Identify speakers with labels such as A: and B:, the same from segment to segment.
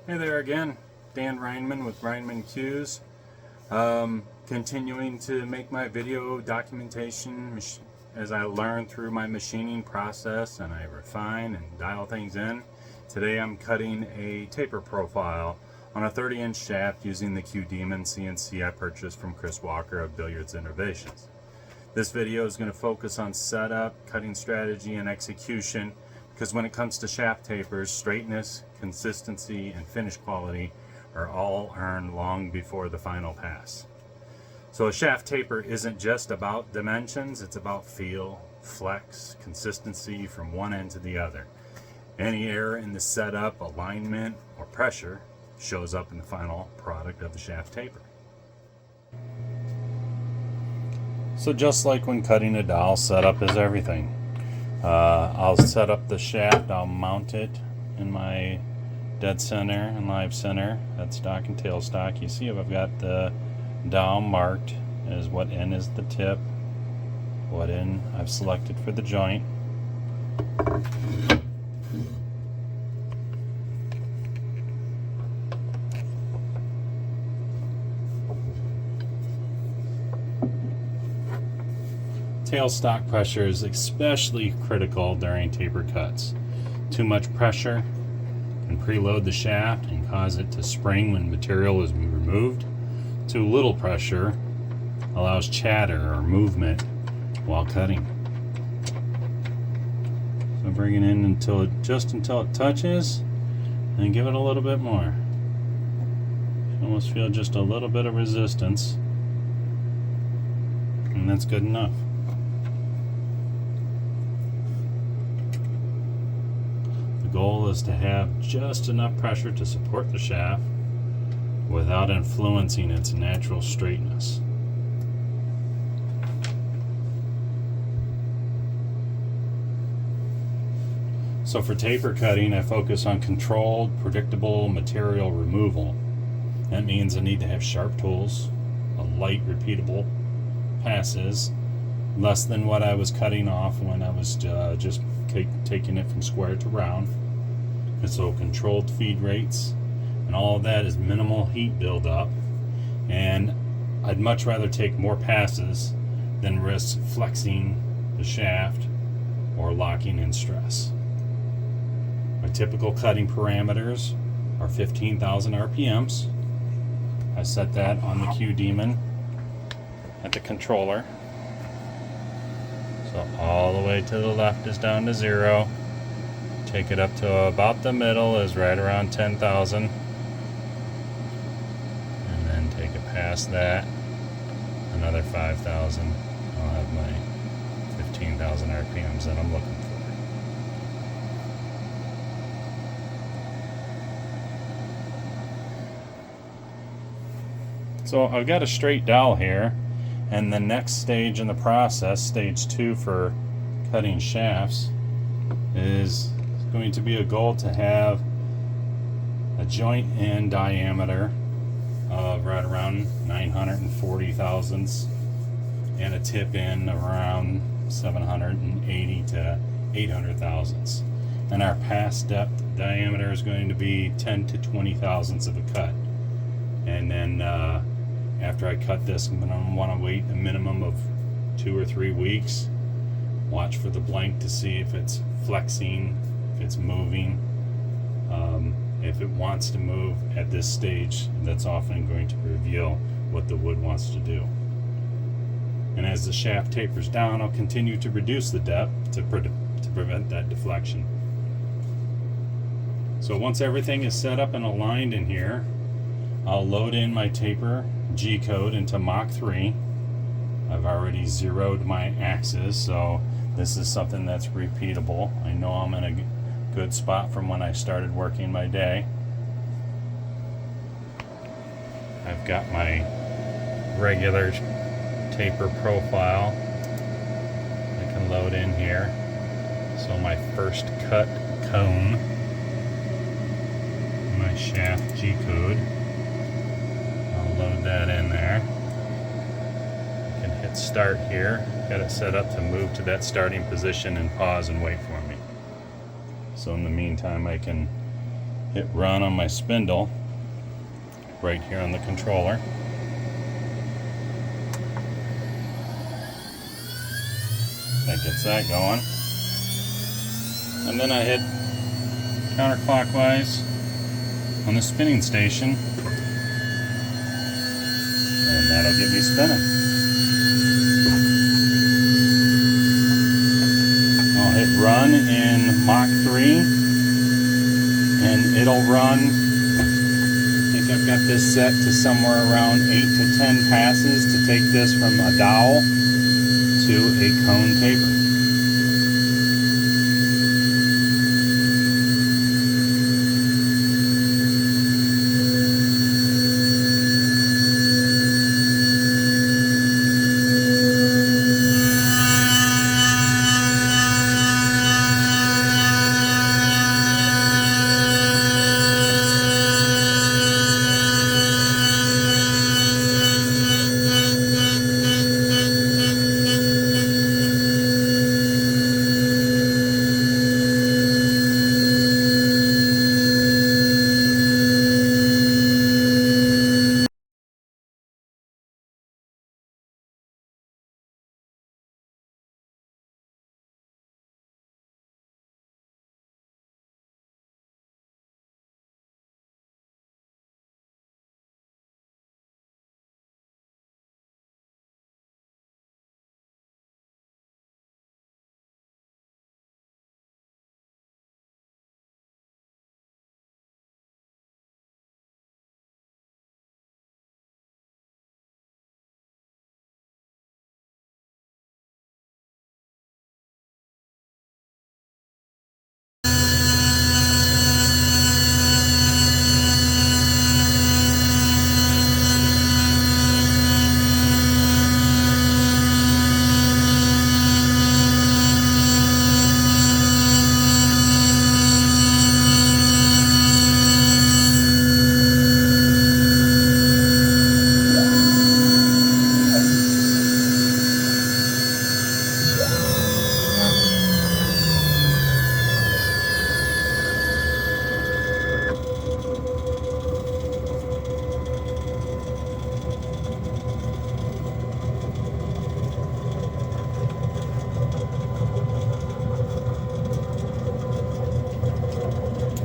A: Hey there again, Dan Reinman with Reinman Cues. Continuing to make my video documentation as I learn through my machining process and I refine and dial things in. Today I'm cutting a taper profile on a 30-inch shaft using the Q Demon CNC I purchased from Chris Walker of Billiards Innovations. This video is going to focus on setup, cutting strategy, and execution, because when it comes to shaft tapers, straightness, consistency, and finish quality are all earned long before the final pass. So a shaft taper isn't just about dimensions, it's about feel, flex, consistency from one end to the other. Any error in the setup, alignment, or pressure shows up in the final product of the shaft taper. So just like when cutting a dowel, setup is everything. I'll set up the shaft, I'll mount it in my dead center and live center, headstock and tailstock. You see I've got the dowel marked as what end is the tip, what end I've selected for the joint. Tailstock pressure is especially critical during taper cuts. Too much pressure can preload the shaft and cause it to spring when material is removed. Too little pressure allows chatter or movement while cutting. So bring it in until it touches, and give it a little bit more. You almost feel just a little bit of resistance, and that's good enough. The goal is to have just enough pressure to support the shaft without influencing its natural straightness. So for taper cutting, I focus on controlled, predictable material removal. That means I need to have sharp tools, a light, repeatable passes, less than what I was cutting off when I was just taking it from square to round. And so controlled feed rates, and all of that is minimal heat buildup. And I'd much rather take more passes than risk flexing the shaft or locking in stress. My typical cutting parameters are 15,000 RPMs. I set that on the Q Demon at the controller. So all the way to the left is down to 0. Take it up to about the middle is right around 10,000. And then take it past that, another 5,000. I'll have my 15,000 RPMs that I'm looking for. So I've got a straight dowel here, and the next stage in the process, stage 2 for cutting shafts, is going to be a goal to have a joint end diameter of right around 940 thousandths and a tip in around 780 to 800 thousandths. And our pass depth diameter is going to be 10 to 20 thousandths of a cut. And then after I cut this, I'm going to want to wait a minimum of 2 or 3 weeks. Watch for the blank to see if it's flexing, if it's moving. If it wants to move at this stage, that's often going to reveal what the wood wants to do. And as the shaft tapers down, I'll continue to reduce the depth to prevent that deflection. So once everything is set up and aligned in here, I'll load in my taper G-code into Mach 3. I've already zeroed my axis, so this is something that's repeatable. I know I'm in a good spot from when I started working my day. I've got my regular taper profile I can load in here. So my first cut cone, my shaft G-code. I'll load that in there. I can hit start here. Got it set up to move to that starting position and pause and wait for me. So in the meantime, I can hit run on my spindle right here on the controller. That gets that going. And then I hit counterclockwise on the spinning station, and that'll get me spinning. I'll hit run in Mach 3, and it'll run. I think I've got this set to somewhere around 8 to 10 passes to take this from a dowel to a cone taper.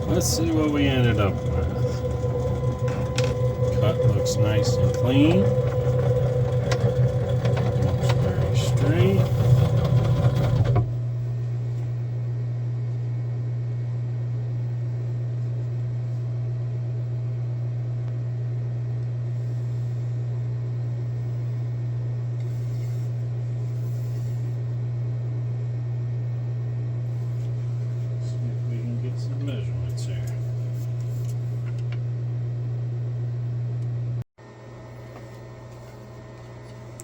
A: Let's see what we ended up with. Cut looks nice and clean. Looks very straight. See if we can get some measurements here.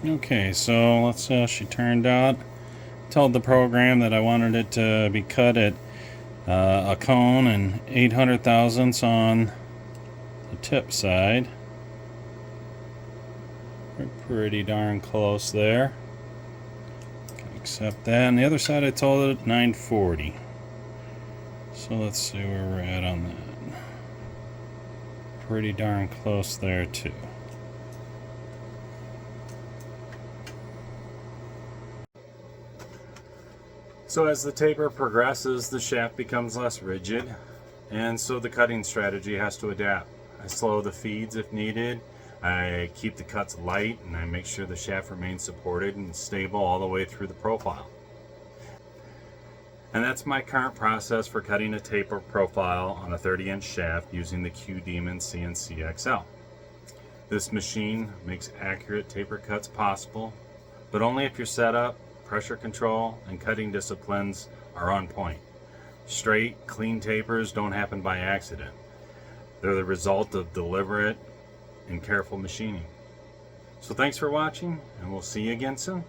A: Okay, so let's see how she turned out. Told the program that I wanted it to be cut at a cone and 800 thousandths on the tip side. We're pretty darn close there. Can accept that. And the other side I told it 940. So let's see where we're at on that. Pretty darn close there too. So as the taper progresses, the shaft becomes less rigid, and so the cutting strategy has to adapt. I slow the feeds if needed, I keep the cuts light, and I make sure the shaft remains supported and stable all the way through the profile. And that's my current process for cutting a taper profile on a 30-inch shaft using the Q-Demon CNC XL. This machine makes accurate taper cuts possible, but only if your setup, pressure control, and cutting disciplines are on point. Straight, clean tapers don't happen by accident. They're the result of deliberate and careful machining. So thanks for watching, and we'll see you again soon.